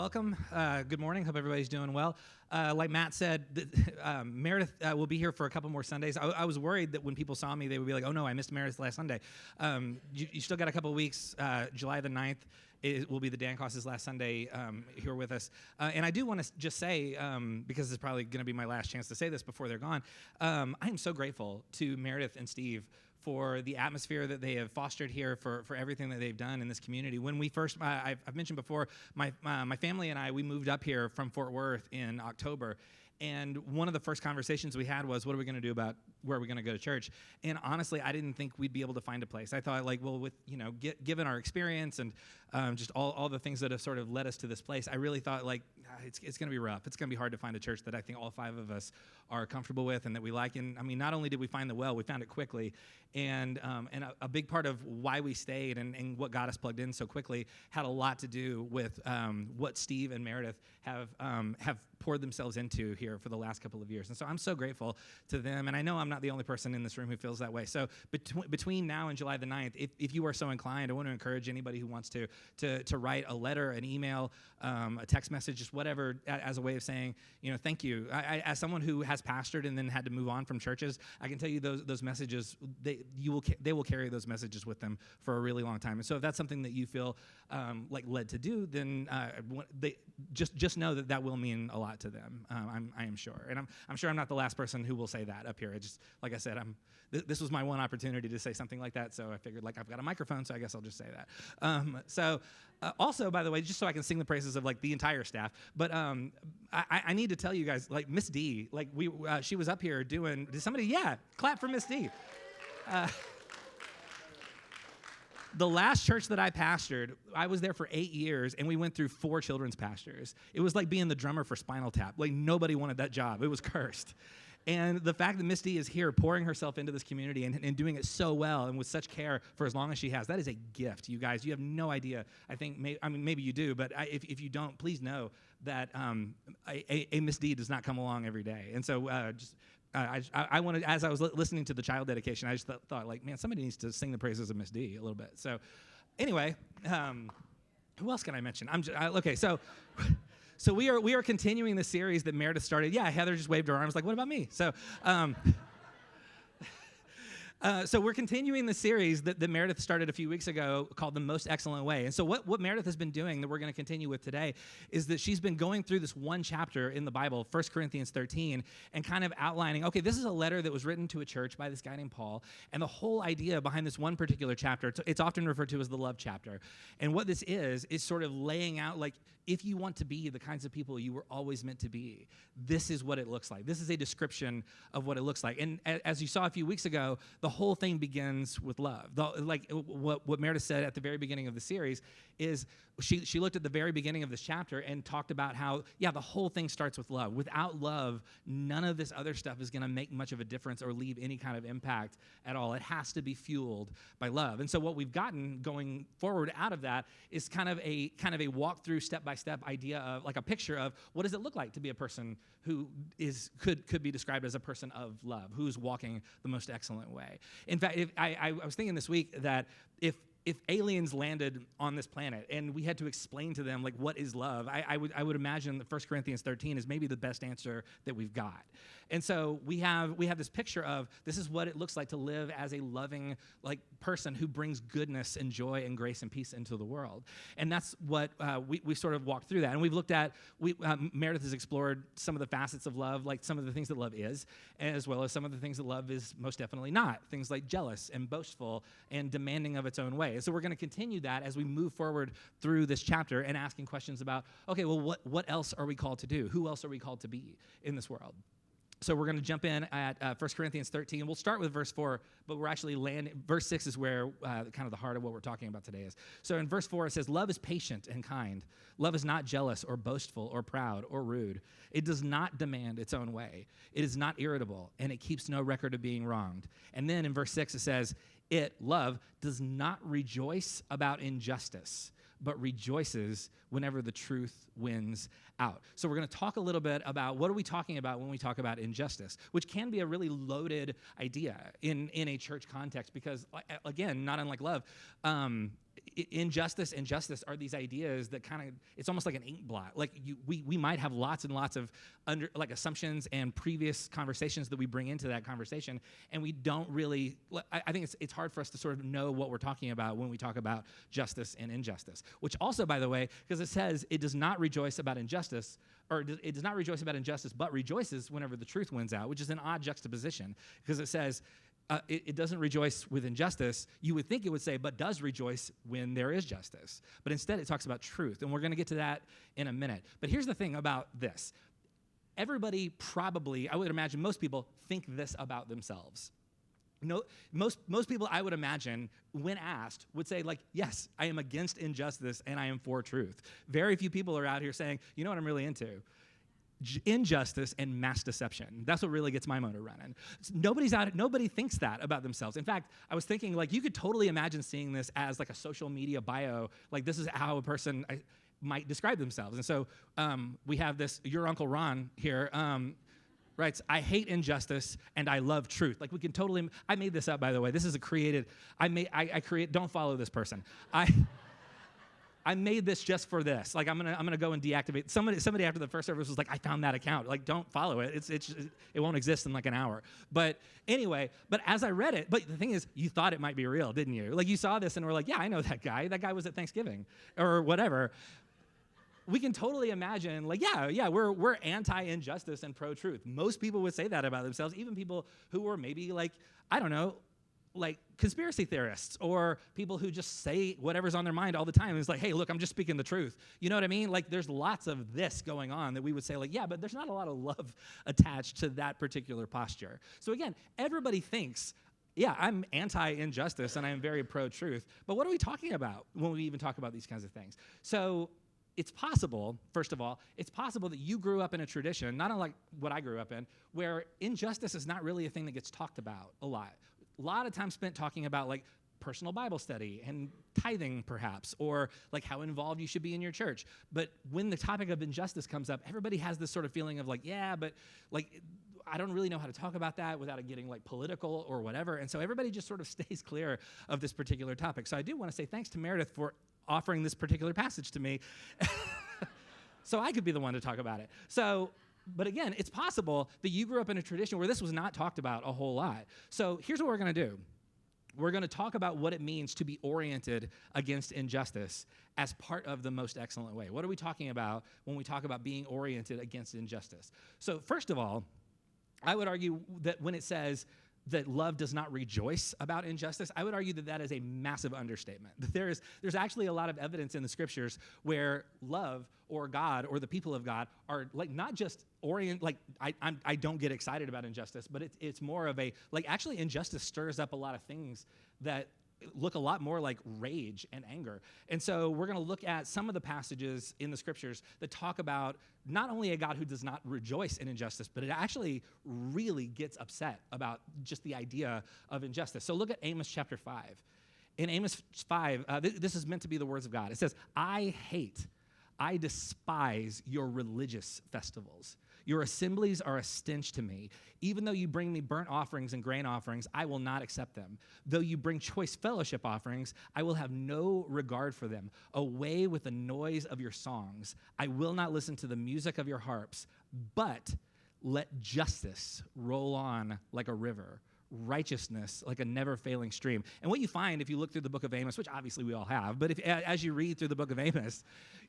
welcome. Good morning. Hope everybody's doing well. Like Matt said, Meredith will be here for a couple more Sundays. I was worried that when people saw me, they would be like, oh no, I missed Meredith last Sunday. You still got a couple of weeks. July the 9th it will be the Dan Costas last Sunday here with us. And I do want to just say, because it's probably going to be my last chance to say this before they're gone, I am so grateful to Meredith and Steve for the atmosphere that they have fostered here, for everything that they've done in this community. When we first, I've mentioned before, my family and I, we moved up here from Fort Worth in October. And one of the first conversations we had was, what are we going to do about where are we going to go to church? And honestly, I didn't think we'd be able to find a place. I thought, like, well, with given our experience and just all the things that have sort of led us to this place, I really thought, like, it's going to be rough. It's going to be hard to find a church that I think all five of us are comfortable with and that we like. And I mean, not only did we find the well, we found it quickly. And a big part of why we stayed and what got us plugged in so quickly had a lot to do with what Steve and Meredith have poured themselves into here for the last couple of years. And so I'm so grateful to them. And I know I'm not the only person in this room who feels that way. So between now and July the 9th, if you are so inclined, I want to encourage anybody who wants to write a letter, an email, a text message, just whatever, as a way of saying, thank you. As someone who has pastored and then had to move on from churches, I can tell you those messages, they will carry those messages with them for a really long time. And so if that's something that you feel like led to do, then just know that will mean a lot to them. I am sure, and I'm sure I'm not the last person who will say that up here. Like I said, this was my one opportunity to say something like that, so I figured, like, I've got a microphone, so I guess I'll just say that. Also, by the way, just so I can sing the praises of, like, the entire staff, but I need to tell you guys, like, Miss D, like, she was up here doing. Did somebody? Yeah, clap for Miss D. The last church that I pastored, I was there for 8 years, and we went through 4 children's pastors. It was like being the drummer for Spinal Tap. Like, nobody wanted that job. It was cursed. And the fact that Miss D is here pouring herself into this community and doing it so well and with such care for as long as she has, that is a gift, you guys. You have no idea. I think, maybe you do, but if you don't, please know that a Miss D does not come along every day. And so I wanted, as I was listening to the child dedication, I just thought, like, man, somebody needs to sing the praises of Miss D a little bit. So anyway, who else can I mention? Okay, so we are continuing the series that Meredith started. Yeah, Heather just waved her arms like, what about me? So so we're continuing the series that Meredith started a few weeks ago called The Most Excellent Way. And so what Meredith has been doing that we're going to continue with today is that she's been going through this one chapter in the Bible, 1 Corinthians 13, and kind of outlining, okay, this is a letter that was written to a church by this guy named Paul, and the whole idea behind this one particular chapter, it's often referred to as the love chapter. And what this is sort of laying out, like, if you want to be the kinds of people you were always meant to be, this is what it looks like. This is a description of what it looks like. And as you saw a few weeks ago, the whole thing begins with love. What Meredith said at the very beginning of the series is she looked at the very beginning of this chapter and talked about how, yeah, the whole thing starts with love. Without love, none of this other stuff is going to make much of a difference or leave any kind of impact at all. It has to be fueled by love. And so what we've gotten going forward out of that is kind of a walk-through, step-by-step idea of, like, a picture of what does it look like to be a person who could be described as a person of love, who's walking the most excellent way. In fact, I was thinking this week that if aliens landed on this planet and we had to explain to them, like, what is love, I would imagine that 1 Corinthians 13 is maybe the best answer that we've got. And so we have this picture of this is what it looks like to live as a loving, like, person who brings goodness and joy and grace and peace into the world. And that's what we sort of walked through that. And we've looked at, Meredith has explored some of the facets of love, like some of the things that love is, as well as some of the things that love is most definitely not. Things like jealous and boastful and demanding of its own way. And so we're going to continue that as we move forward through this chapter and asking questions about, okay, well, what else are we called to do? Who else are we called to be in this world? So we're going to jump in at 1 Corinthians 13. We'll start with verse 4, but we're actually landing. Verse 6 is where kind of the heart of what we're talking about today is. So in verse 4, it says, love is patient and kind. Love is not jealous or boastful or proud or rude. It does not demand its own way. It is not irritable, and it keeps no record of being wronged. And then in verse 6, it says, love, does not rejoice about injustice, but rejoices whenever the truth wins out. So we're going to talk a little bit about what are we talking about when we talk about injustice, which can be a really loaded idea in a church context because, again, not unlike love, injustice and justice are these ideas that kind of, it's almost like an ink blot. Like we might have lots and lots of assumptions and previous conversations that we bring into that conversation, and we don't really, I think it's hard for us to sort of know what we're talking about when we talk about justice and injustice, which also, by the way, because it says it does not rejoice about injustice, or it does not rejoice about injustice, but rejoices whenever the truth wins out, which is an odd juxtaposition, because it says, it doesn't rejoice with injustice. You would think it would say, but does rejoice when there is justice. But instead, it talks about truth, and we're going to get to that in a minute. But here's the thing about this. Everybody probably, I would imagine most people, think this about themselves. No, most people, I would imagine, when asked, would say, like, yes, I am against injustice, and I am for truth. Very few people are out here saying, you know what I'm really into? Injustice and mass deception. That's what really gets my motor running. Nobody thinks that about themselves. In fact, I was thinking, like, you could totally imagine seeing this as like a social media bio. Like, this is how a person might describe themselves. And so we have this, your Uncle Ron here, writes, I hate injustice and I love truth. Like, we can totally, I made this up, by the way. This is a created, don't follow this person. I made this just for this. Like, I'm gonna go and deactivate. Somebody after the first service was like, I found that account. Like, don't follow it. It won't exist in like an hour. But anyway, as I read it, but the thing is, you thought it might be real, didn't you? Like, you saw this and were like, yeah, I know that guy. That guy was at Thanksgiving or whatever. We can totally imagine, like, yeah, we're anti-injustice and pro-truth. Most people would say that about themselves, even people who were maybe like, I don't know, like conspiracy theorists or people who just say whatever's on their mind all the time. It's like, hey, look, I'm just speaking the truth. You know what I mean? Like, there's lots of this going on that we would say, like, yeah, but there's not a lot of love attached to that particular posture. So again, everybody thinks, yeah, I'm anti-injustice and I'm very pro-truth. But what are we talking about when we even talk about these kinds of things? So it's possible, first of all, it's possible that you grew up in a tradition, not unlike what I grew up in, where injustice is not really a thing that gets talked about a lot. A lot of time spent talking about, like, personal Bible study and tithing, perhaps, or like how involved you should be in your church. But when the topic of injustice comes up, everybody has this sort of feeling of like, yeah, but like, I don't really know how to talk about that without it getting like political or whatever. And so everybody just sort of stays clear of this particular topic. So I do want to say thanks to Meredith for offering this particular passage to me so I could be the one to talk about it. But again, it's possible that you grew up in a tradition where this was not talked about a whole lot. So here's what we're going to do. We're going to talk about what it means to be oriented against injustice as part of the most excellent way. What are we talking about when we talk about being oriented against injustice? So first of all, I would argue that when it says that love does not rejoice about injustice, I would argue that that is a massive understatement. There's actually a lot of evidence in the scriptures where love or God or the people of God are like not just I don't get excited about injustice, but it's more of a, like, actually injustice stirs up a lot of things that look a lot more like rage and anger. And so we're going to look at some of the passages in the scriptures that talk about not only a God who does not rejoice in injustice, but it actually really gets upset about just the idea of injustice. So look at Amos chapter 5. In Amos 5, this is meant to be the words of God. It says, I despise your religious festivals. Your assemblies are a stench to me. Even though you bring me burnt offerings and grain offerings, I will not accept them. Though you bring choice fellowship offerings, I will have no regard for them. Away with the noise of your songs. I will not listen to the music of your harps, but let justice roll on like a river, righteousness like a never-failing stream. And what you find if you look through the book of Amos, which obviously we all have, but as you read through the book of Amos,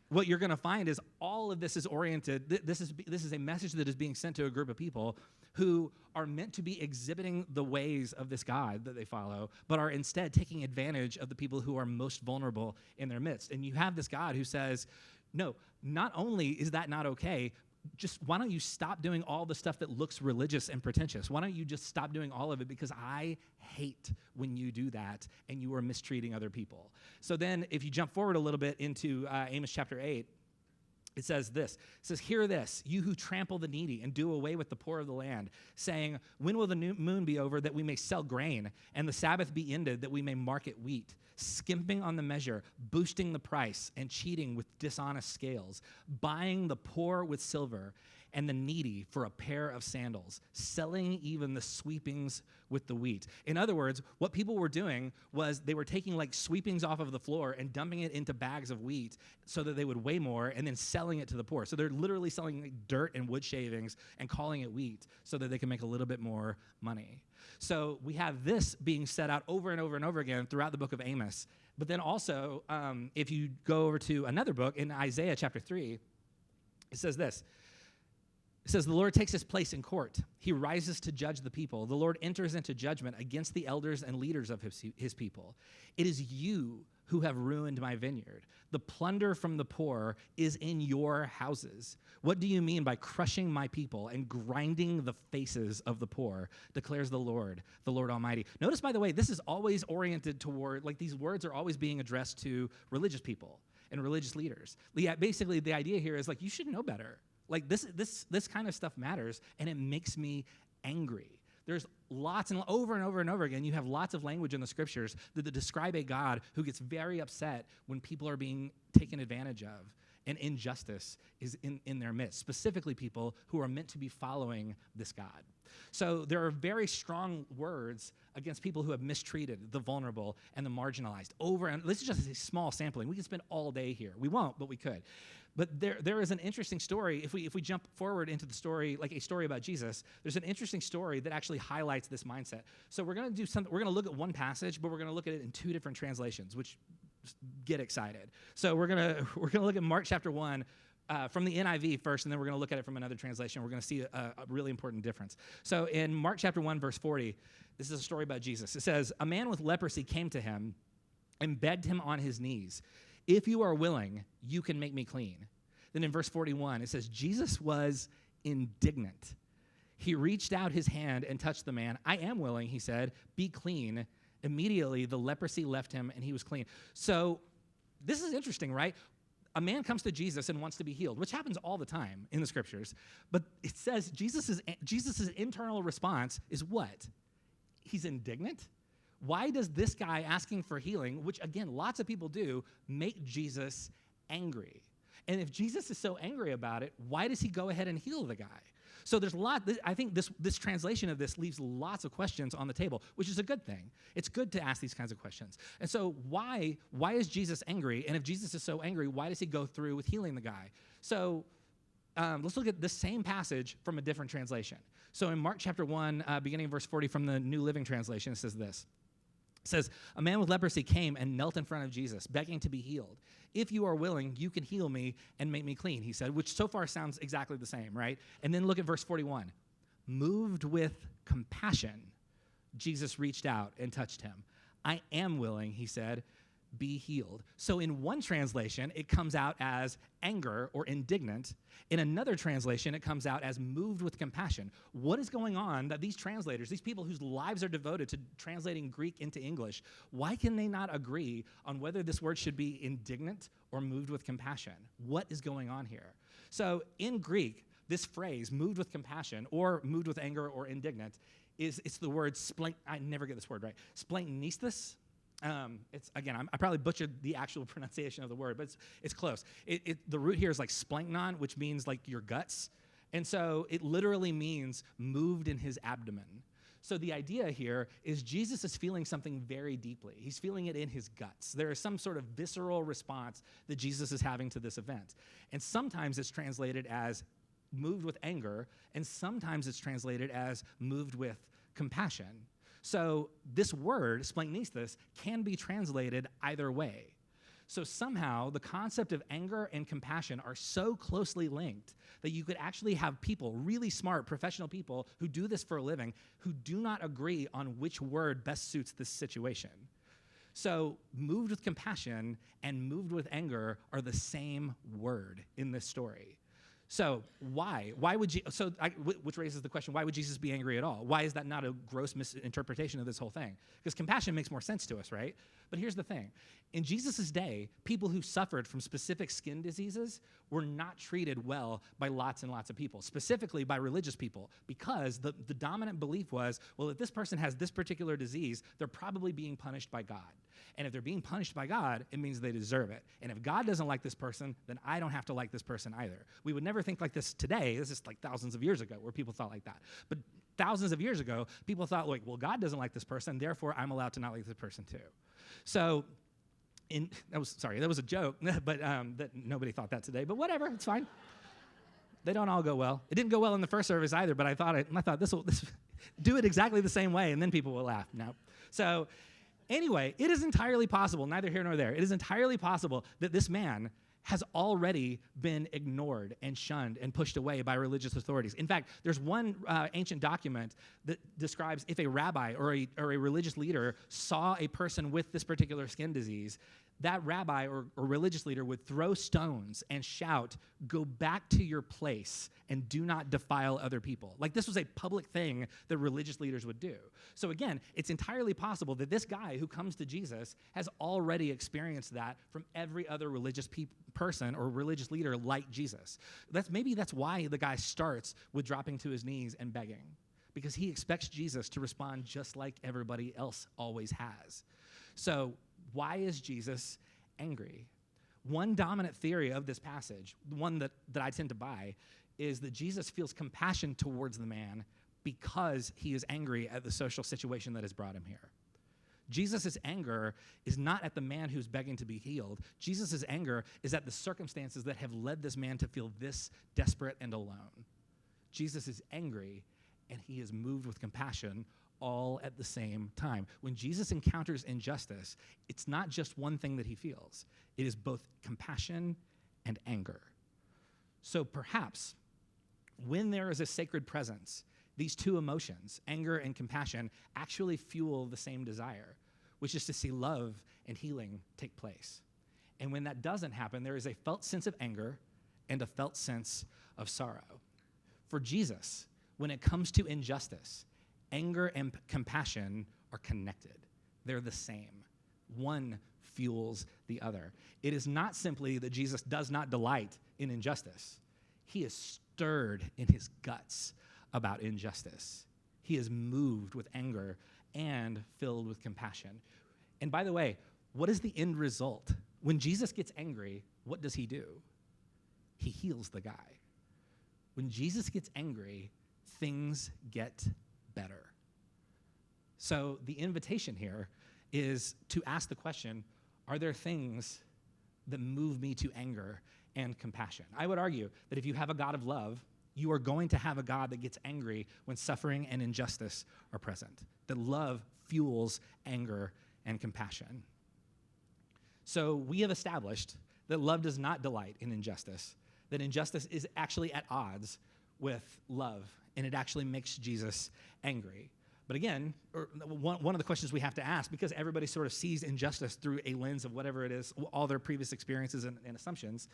what you're going to find is all of this is oriented. This is a message that is being sent to a group of people who are meant to be exhibiting the ways of this God that they follow, but are instead taking advantage of the people who are most vulnerable in their midst. And you have this God who says, no, not only is that not okay, just why don't you stop doing all the stuff that looks religious and pretentious? Why don't you just stop doing all of it? Because I hate when you do that and you are mistreating other people. So then if you jump forward a little bit into Amos chapter 8, it says this. It says, hear this, you who trample the needy and do away with the poor of the land, saying, when will the new moon be over that we may sell grain, and the Sabbath be ended that we may market wheat? Skimping on the measure, boosting the price, and cheating with dishonest scales, buying the poor with silver, and the needy for a pair of sandals, selling even the sweepings with the wheat. In other words, what people were doing was they were taking like sweepings off of the floor and dumping it into bags of wheat so that they would weigh more and then selling it to the poor. So they're literally selling like dirt and wood shavings and calling it wheat so that they can make a little bit more money. So we have this being set out over and over and over again throughout the book of Amos. But then also, if you go over to another book in Isaiah chapter 3, it says this. It says, the Lord takes his place in court. He rises to judge the people. The Lord enters into judgment against the elders and leaders of his people. It is you who have ruined my vineyard. The plunder from the poor is in your houses. What do you mean by crushing my people and grinding the faces of the poor, declares the Lord Almighty. Notice, by the way, this is always oriented toward, like these words are always being addressed to religious people and religious leaders. Basically, the idea here is like, you should know better. Like this kind of stuff matters, and it makes me angry. There's lots and over and over and over again, you have lots of language in the scriptures that describe a God who gets very upset when people are being taken advantage of and injustice is in their midst, specifically people who are meant to be following this God. So there are very strong words against people who have mistreated the vulnerable and the marginalized over, and this is just a small sampling. We could spend all day here. We won't, but we could. But there is an interesting story. If we jump forward into the story, like a story about Jesus, there's an interesting story that actually highlights this mindset. So we're going to do something. We're going to look at one passage, but we're going to look at it in two different translations, which get excited. So we're going to look at Mark chapter 1 from the NIV first, and then we're going to look at it from another translation. We're going to see a really important difference. So in Mark chapter 1, verse 40, this is a story about Jesus. It says, a man with leprosy came to him and begged him on his knees, if you are willing, you can make me clean. Then in verse 41, it says, Jesus was indignant. He reached out his hand and touched the man. I am willing, he said, be clean. Immediately, the leprosy left him and he was clean. So this is interesting, right? A man comes to Jesus and wants to be healed, which happens all the time in the scriptures. But it says Jesus's internal response is what? He's indignant. Why does this guy asking for healing, which again, lots of people do, make Jesus angry? And if Jesus is so angry about it, why does he go ahead and heal the guy? So there's a lot, I think this translation of this leaves lots of questions on the table, which is a good thing. It's good to ask these kinds of questions. And so why is Jesus angry? And if Jesus is so angry, why does he go through with healing the guy? So let's look at the same passage from a different translation. So in Mark chapter 1, beginning in verse 40 from the New Living Translation, it says this. It says, a man with leprosy came and knelt in front of Jesus, begging to be healed. If you are willing, you can heal me and make me clean, he said, which so far sounds exactly the same, right? And then look at verse 41. Moved with compassion, Jesus reached out and touched him. I am willing, he said, be healed. So in one translation, it comes out as anger or indignant. In another translation, it comes out as moved with compassion. What is going on that these translators, these people whose lives are devoted to translating Greek into English, why can they not agree on whether this word should be indignant or moved with compassion? What is going on here? So in Greek, this phrase, moved with compassion or moved with anger or indignant, it's the word I never get this word right, splanknisthos. It's again, I probably butchered the actual pronunciation of the word, but it's close. The root here is like splanknon, which means like your guts. And so it literally means moved in his abdomen. So the idea here is Jesus is feeling something very deeply. He's feeling it in his guts. There is some sort of visceral response that Jesus is having to this event. And sometimes it's translated as moved with anger, and sometimes it's translated as moved with compassion. So this word, splanknisthos, can be translated either way. So somehow the concept of anger and compassion are so closely linked that you could actually have people, really smart professional people who do this for a living, who do not agree on which word best suits this situation. So moved with compassion and moved with anger are the same word in this story. So why? Which raises the question, why would Jesus be angry at all? Why is that not a gross misinterpretation of this whole thing? Because compassion makes more sense to us, right? But here's the thing. In Jesus' day, people who suffered from specific skin diseases were not treated well by lots and lots of people, specifically by religious people, because the dominant belief was, well, if this person has this particular disease, they're probably being punished by God. And if they're being punished by God, it means they deserve it. And if God doesn't like this person, then I don't have to like this person either. We would never never think like this today. This is like thousands of years ago where people thought like that. But thousands of years ago, people thought like, well, God doesn't like this person, therefore I'm allowed to not like this person too. So that was a joke, but that nobody thought that today, but whatever, it's fine. They don't all go well. It didn't go well in the first service either, but I thought this do it exactly the same way, and then people will laugh. No. So anyway, it is entirely possible, neither here nor there, it is entirely possible that this man has already been ignored and shunned and pushed away by religious authorities. In fact, there's one ancient document that describes if a rabbi or a religious leader saw a person with this particular skin disease, that rabbi or religious leader would throw stones and shout, "Go back to your place and do not defile other people." Like this was a public thing that religious leaders would do. So again, it's entirely possible that this guy who comes to Jesus has already experienced that from every other religious person or religious leader like Jesus. Maybe that's why the guy starts with dropping to his knees and begging, because he expects Jesus to respond just like everybody else always has. So why is Jesus angry? One dominant theory of this passage, one that I tend to buy, is that Jesus feels compassion towards the man because he is angry at the social situation that has brought him here. Jesus' anger is not at the man who's begging to be healed. Jesus' anger is at the circumstances that have led this man to feel this desperate and alone. Jesus is angry, and he is moved with compassion all at the same time. When Jesus encounters injustice, it's not just one thing that he feels. It is both compassion and anger. So perhaps when there is a sacred presence, these two emotions, anger and compassion, actually fuel the same desire, which is to see love and healing take place. And when that doesn't happen, there is a felt sense of anger and a felt sense of sorrow. For Jesus, when it comes to injustice, anger and compassion are connected. They're the same. One fuels the other. It is not simply that Jesus does not delight in injustice. He is stirred in his guts about injustice. He is moved with anger and filled with compassion. And by the way, what is the end result? When Jesus gets angry, what does he do? He heals the guy. When Jesus gets angry, things get better. So the invitation here is to ask the question, are there things that move me to anger and compassion? I would argue that if you have a God of love, you are going to have a God that gets angry when suffering and injustice are present. That love fuels anger and compassion. So we have established that love does not delight in injustice, that injustice is actually at odds with love, and it actually makes Jesus angry. But again, one of the questions we have to ask, because everybody sort of sees injustice through a lens of whatever it is, all their previous experiences and assumptions,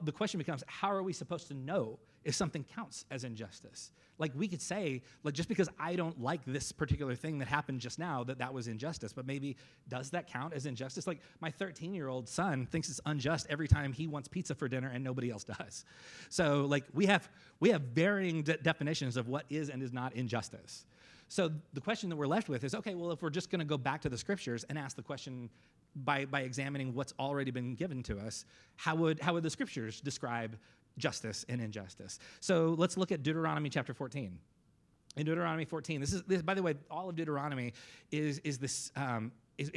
the question becomes, how are we supposed to know if something counts as injustice? Like we could say, like just because I don't like this particular thing that happened just now, that was injustice, but maybe does that count as injustice? Like my 13-year-old son thinks it's unjust every time he wants pizza for dinner and nobody else does. So like we have varying definitions of what is and is not injustice. So the question that we're left with is, okay, well, if we're just going to go back to the scriptures and ask the question by examining what's already been given to us, how would the scriptures describe justice and injustice? So let's look at Deuteronomy chapter 14. In Deuteronomy 14, this by the way, all of Deuteronomy is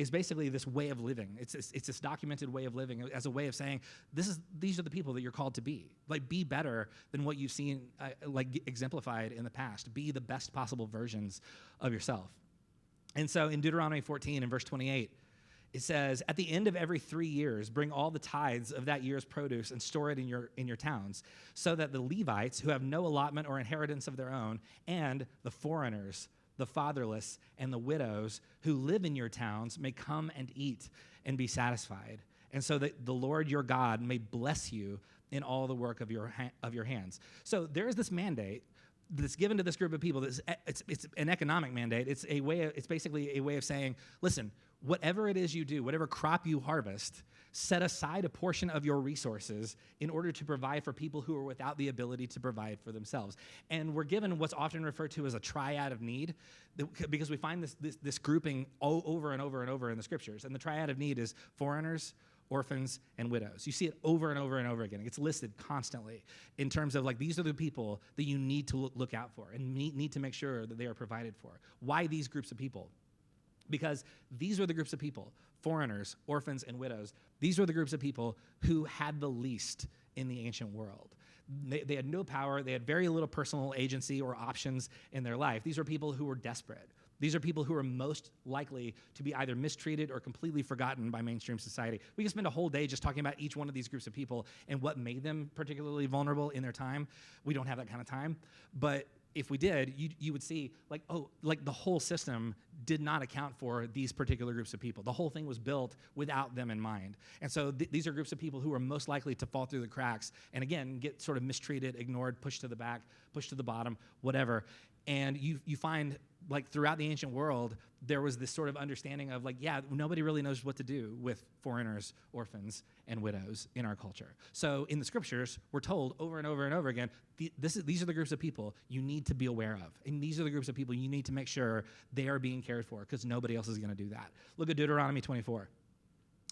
basically this way of living. It's this documented way of living as a way of saying these are the people that you're called to be. Like be better than what you've seen exemplified in the past. Be the best possible versions of yourself. And so in Deuteronomy 14 and verse 28, it says, "At the end of every 3 years, bring all the tithes of that year's produce and store it in your towns, so that the Levites, who have no allotment or inheritance of their own, and the foreigners, the fatherless, and the widows who live in your towns may come and eat and be satisfied, and so that the Lord your God may bless you in all the work of your hands." So there is this mandate that's given to this group of people. It's an economic mandate. It's basically a way of saying, listen, whatever it is you do, whatever crop you harvest, set aside a portion of your resources in order to provide for people who are without the ability to provide for themselves. And we're given what's often referred to as a triad of need, because we find this grouping over and over and over in the scriptures. And the triad of need is foreigners, orphans, and widows. You see it over and over and over again. It gets listed constantly in terms of like, these are the people that you need to look out for and need to make sure that they are provided for. Why these groups of people? Because these were the groups of people, foreigners, orphans, and widows. These were the groups of people who had the least in the ancient world. They had no power. They had very little personal agency or options in their life. These were people who were desperate. These are people who are most likely to be either mistreated or completely forgotten by mainstream society. We can spend a whole day just talking about each one of these groups of people and what made them particularly vulnerable in their time. We don't have that kind of time. But if we did, you would see, like, oh, like the whole system did not account for these particular groups of people. The whole thing was built without them in mind. And so these are groups of people who are most likely to fall through the cracks and, again, get sort of mistreated, ignored, pushed to the back, pushed to the bottom, whatever. And you find, like, throughout the ancient world, there was this sort of understanding of, like, yeah, nobody really knows what to do with foreigners, orphans, and widows in our culture. So in the scriptures, we're told over and over and over again, these are the groups of people you need to be aware of. And these are the groups of people you need to make sure they are being cared for, because nobody else is going to do that. Look at Deuteronomy 24.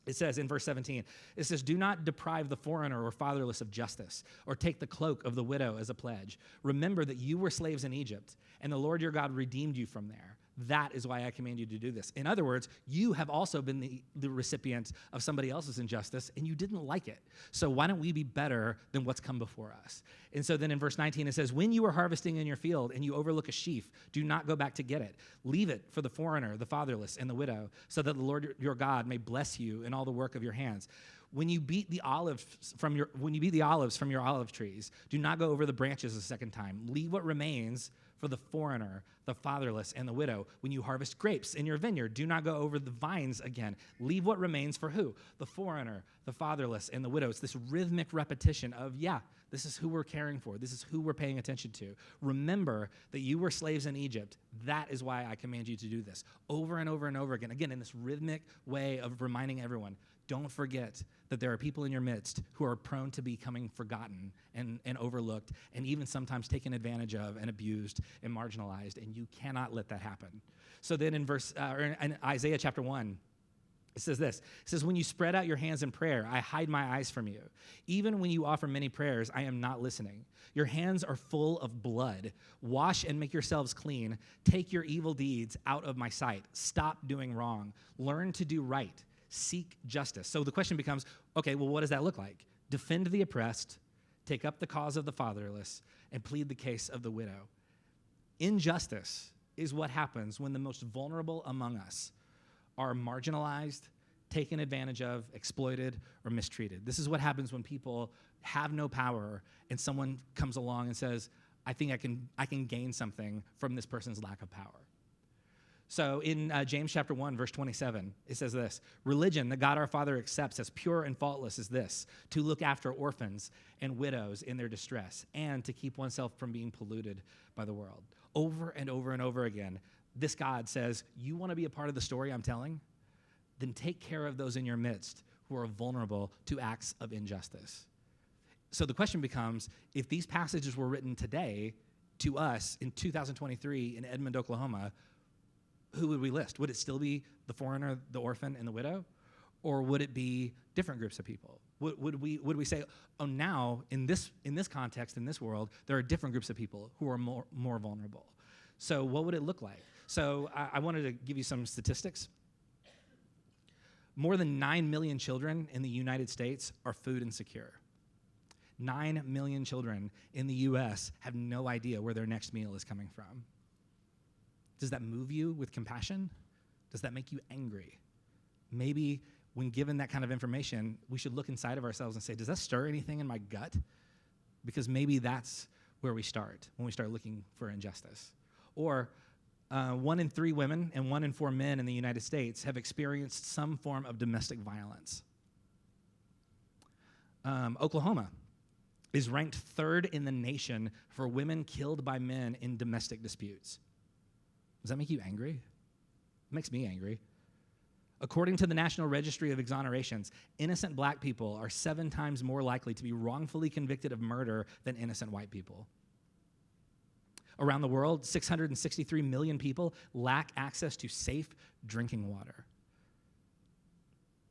It says in verse 17, it says, "Do not deprive the foreigner or fatherless of justice, or take the cloak of the widow as a pledge. Remember that you were slaves in Egypt, and the Lord your God redeemed you from there. That is why I command you to do this." In other words, you have also been the recipient of somebody else's injustice, and you didn't like it. So why don't we be better than what's come before us? And so then in verse 19, it says, "When you are harvesting in your field and you overlook a sheaf, do not go back to get it. Leave it for the foreigner, the fatherless, and the widow, so that the Lord your God may bless you in all the work of your hands. When you beat the olives from your olive trees, do not go over the branches a second time. Leave what remains for the foreigner, the fatherless, and the widow. When you harvest grapes in your vineyard, do not go over the vines again. Leave what remains for who? The foreigner, the fatherless, and the widow." It's this rhythmic repetition of, yeah, this is who we're caring for. This is who we're paying attention to. Remember that you were slaves in Egypt. That is why I command you to do this. Over and over and over again. Again, in this rhythmic way of reminding everyone, don't forget that there are people in your midst who are prone to becoming forgotten and overlooked, and even sometimes taken advantage of and abused and marginalized, and you cannot let that happen. So then in in Isaiah chapter 1, it says this. It says, "When you spread out your hands in prayer, I hide my eyes from you. Even when you offer many prayers, I am not listening. Your hands are full of blood. Wash and make yourselves clean. Take your evil deeds out of my sight. Stop doing wrong. Learn to do right. Seek justice." So the question becomes, okay, well, what does that look like? Defend the oppressed, take up the cause of the fatherless, and plead the case of the widow. Injustice is what happens when the most vulnerable among us are marginalized, taken advantage of, exploited, or mistreated. This is what happens when people have no power and someone comes along and says, I think I can gain something from this person's lack of power. So in James chapter 1, verse 27, it says this: "Religion that God our Father accepts as pure and faultless is this, to look after orphans and widows in their distress, and to keep oneself from being polluted by the world." Over and over and over again, this God says, you want to be a part of the story I'm telling? Then take care of those in your midst who are vulnerable to acts of injustice. So the question becomes, if these passages were written today to us in 2023 in Edmond, Oklahoma, who would we list? Would it still be the foreigner, the orphan, and the widow? Or would it be different groups of people? Would we say, oh, now in this context, in this world, there are different groups of people who are more vulnerable? So what would it look like? So I wanted to give you some statistics. More than 9 million children in the United States are food insecure. 9 million children in the U.S. have no idea where their next meal is coming from. Does that move you with compassion? Does that make you angry? Maybe when given that kind of information, we should look inside of ourselves and say, does that stir anything in my gut? Because maybe that's where we start when we start looking for injustice. Or 1 in 3 women and 1 in 4 men in the United States have experienced some form of domestic violence. Oklahoma is ranked 3rd in the nation for women killed by men in domestic disputes. Does that make you angry? It makes me angry. According to the National Registry of Exonerations, innocent black people are 7 times more likely to be wrongfully convicted of murder than innocent white people. Around the world, 663 million people lack access to safe drinking water.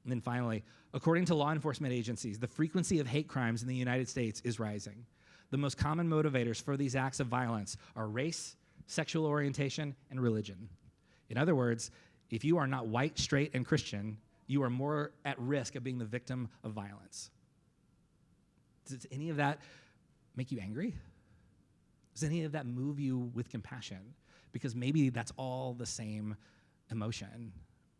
And then finally, according to law enforcement agencies, the frequency of hate crimes in the United States is rising. The most common motivators for these acts of violence are race, sexual orientation, and religion. In other words, if you are not white, straight, and Christian, you are more at risk of being the victim of violence. Does any of that make you angry? Does any of that move you with compassion? Because maybe that's all the same emotion.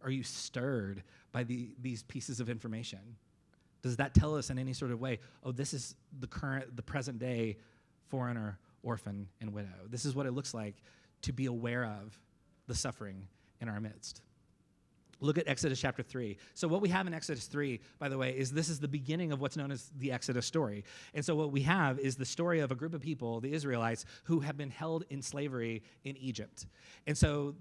Are you stirred by these pieces of information? Does that tell us in any sort of way, oh, this is the present day foreigner, orphan, and widow. This is what it looks like to be aware of the suffering in our midst. Look at Exodus chapter 3. So what we have in Exodus 3, by the way, is this is the beginning of what's known as the Exodus story. And so what we have is the story of a group of people, the Israelites, who have been held in slavery in Egypt. And so,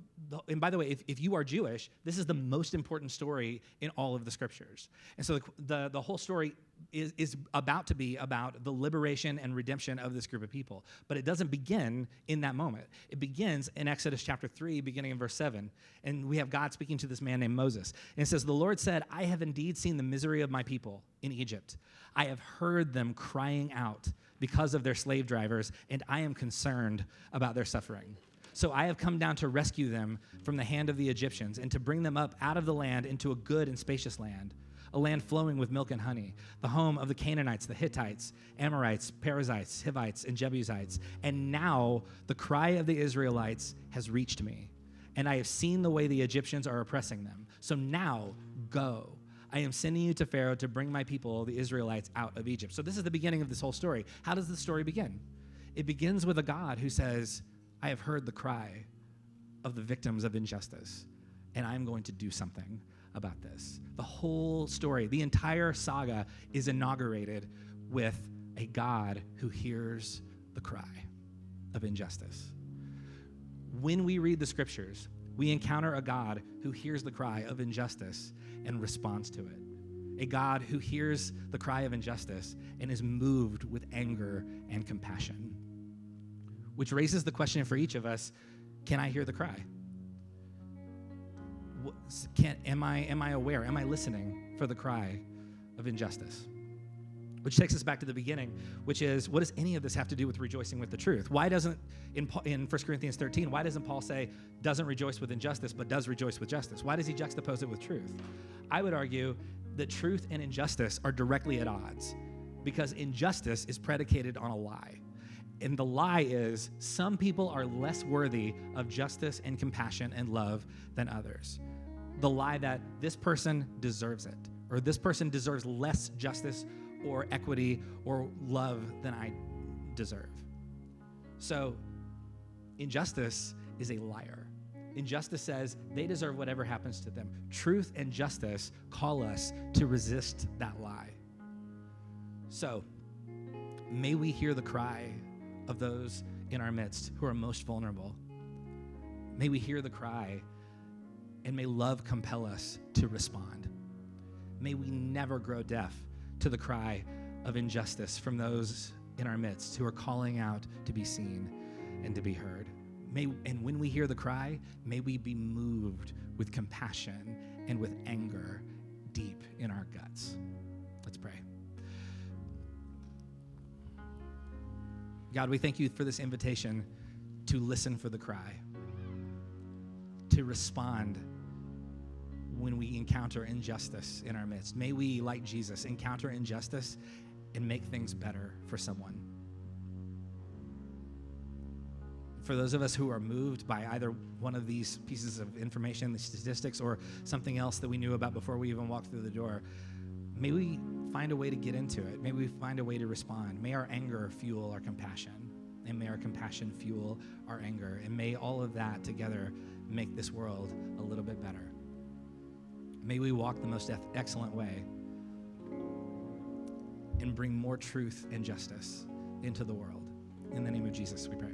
and by the way, if you are Jewish, this is the most important story in all of the scriptures. And so the whole story is about to be about the liberation and redemption of this group of people. But it doesn't begin in that moment. It begins in Exodus chapter 3, beginning in verse 7. And we have God speaking to this man named Moses. And it says, the Lord said, I have indeed seen the misery of my people in Egypt. I have heard them crying out because of their slave drivers, and I am concerned about their suffering. So I have come down to rescue them from the hand of the Egyptians and to bring them up out of the land into a good and spacious land, a land flowing with milk and honey, the home of the Canaanites, the Hittites, Amorites, Perizzites, Hivites, and Jebusites. And now the cry of the Israelites has reached me, and I have seen the way the Egyptians are oppressing them. So now go. I am sending you to Pharaoh to bring my people, the Israelites, out of Egypt. So this is the beginning of this whole story. How does the story begin? It begins with a God who says, I have heard the cry of the victims of injustice, and I'm going to do something about this. The whole story, the entire saga is inaugurated with a God who hears the cry of injustice. When we read the scriptures, we encounter a God who hears the cry of injustice and responds to it. A God who hears the cry of injustice and is moved with anger and compassion. Which raises the question for each of us, can I hear the cry? Am I aware? Am I listening for the cry of injustice? Which takes us back to the beginning, which is, what does any of this have to do with rejoicing with the truth? Why doesn't, in 1 Corinthians 13, why doesn't Paul say, doesn't rejoice with injustice, but does rejoice with justice? Why does he juxtapose it with truth? I would argue that truth and injustice are directly at odds, because injustice is predicated on a lie. And the lie is, some people are less worthy of justice and compassion and love than others. The lie that this person deserves it, or this person deserves less justice or equity or love than I deserve. So injustice is a liar. Injustice says they deserve whatever happens to them. Truth and justice call us to resist that lie. So may we hear the cry of those in our midst who are most vulnerable. May we hear the cry, and may love compel us to respond. May we never grow deaf to the cry of injustice from those in our midst who are calling out to be seen and to be heard. And when we hear the cry, may we be moved with compassion and with anger deep in our guts. Let's pray. God, we thank you for this invitation to listen for the cry, to respond when we encounter injustice in our midst. May we, like Jesus, encounter injustice and make things better for someone. For those of us who are moved by either one of these pieces of information, the statistics, or something else that we knew about before we even walked through the door, may we find a way to get into it. May we find a way to respond. May our anger fuel our compassion, and may our compassion fuel our anger, and may all of that together make this world a little bit better. May we walk the most excellent way and bring more truth and justice into the world. In the name of Jesus, we pray.